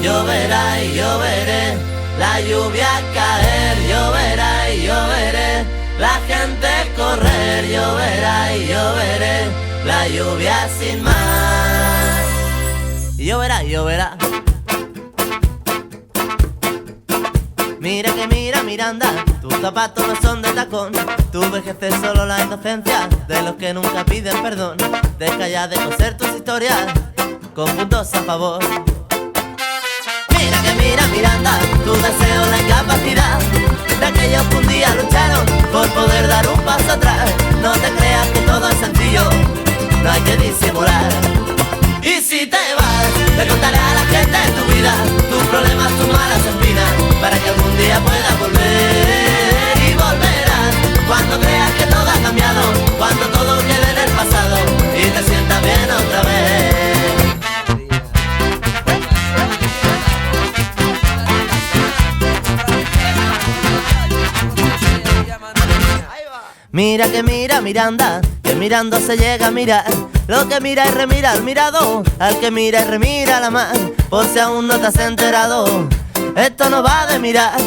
lloverá y lloveré, la lluvia caer, lloverá y lloveré, la gente correr, lloverá y lloveré, la lluvia sin mar. Lloverá, lloverá. Mira que mira, Miranda, tus zapatos no son de tacón. Tu vejez es solo la inocencia de los que nunca piden perdón. Deja ya de coser tus historias con puntos a favor. Mira que mira, Miranda, tu deseo, la incapacidad de aquellos que un día lucharon por poder dar un paso atrás. No te creas que todo es sencillo, no hay que disimular. Y si te vas, le contaré a la gente tu vida, tus problemas, tus malas espinas, para que algún día puedas volver. Y volverás cuando creas que todo ha cambiado, cuando todo quede en el pasado y te sientas bien otra vez. Mira que mira, Miranda, que mirando se llega a mirar. Lo que mira y remira al mirado, al que mira y remira la mar. Por si aún no te has enterado, esto no va de mirar.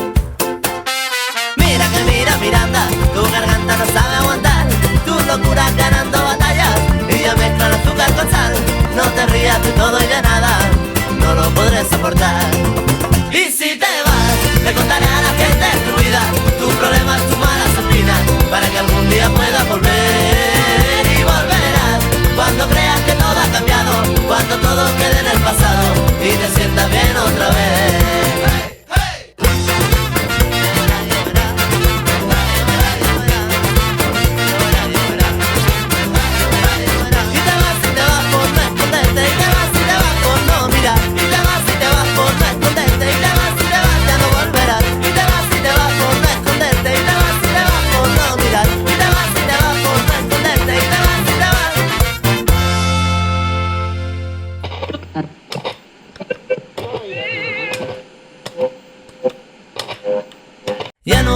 Mira que mira, Miranda, tu garganta no sabe aguantar tus locuras ganando batallas y ya mezclan azúcar con sal. No te rías de todo y de nada, no lo podré soportar. Y si te vas, le contaré a la gente tu vida, tus problemas, tus malas espinas, para que algún día puedas volver. Y volverás cuando creas que todo ha cambiado, cuando todo quede en el pasado y te sientas bien otra vez.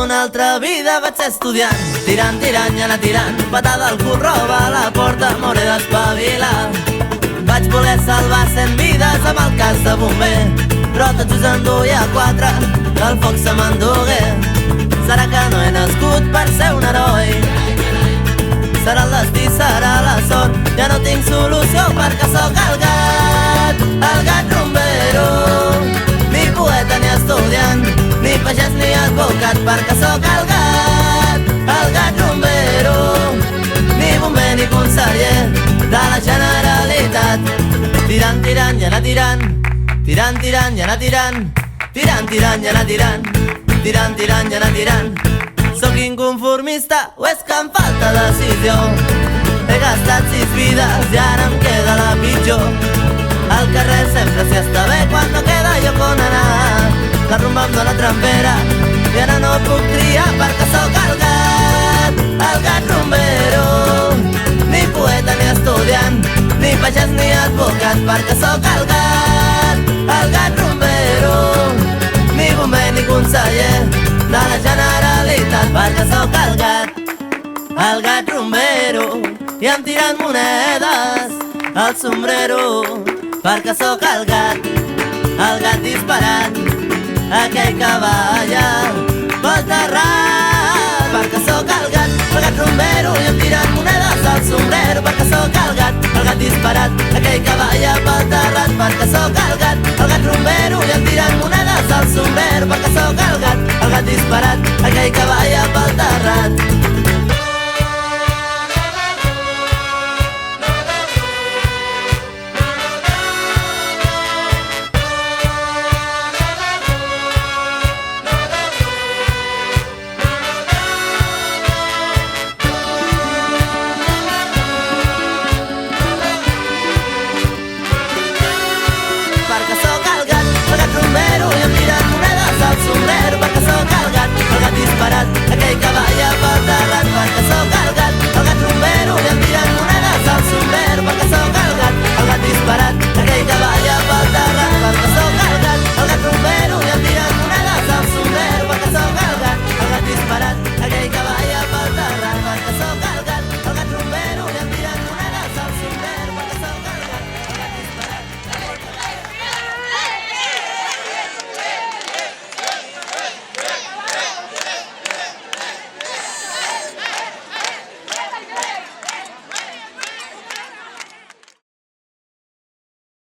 Una altra vida vaig ser estudiant, tirant, tirant i anar tirant, patada al cul, roba a la porta, m'hauré d'espavilar. Vaig voler salvar 100 vides amb el cas de bomber, però tots us enduia 4, el foc se m'endugué. Serà que no he nascut per ser un heroi, serà el destí, serà la sort, ja no tinc solució perquè sóc el gat rumbero. Ni poeta ni estudiant, ni pagès ni advocat, perquè sóc el gat rumbero. Ni bomber ni conseller de la Generalitat. Tirant, tirant i anar tirant, tirant, tirant i anar tirant, tirant, tirant i anar tirant, tirant, tirant i anar tirant. Sóc inconformista o és que em falta decisió? He gastat 6 vides i ara em queda la pitjor. Al carrer sempre s'hi està bé quan no queda lloc on anar. La rumba em dóna trampera i ara no puc triar perquè sóc el gat rumbero. Ni poeta ni estudiant, ni pagès ni advocat, perquè sóc el gat rumbero. Ni bomber ni conseller de la Generalitat, perquè sóc el gat rumbero. I em tiren monedes al sombrero, perquè sóc el gat disparat, aquell que balla pel terrat. Perquè sóc el gat rumbero, i em tiren monedes al sombrero, perquè sóc el gat disparat, aquell que balla pel terrat. Perquè sóc el gat rumbero, i em tiren monedes al sombrero, perquè sóc el gat disparat, aquell que balla pel terrat. Aquell que balla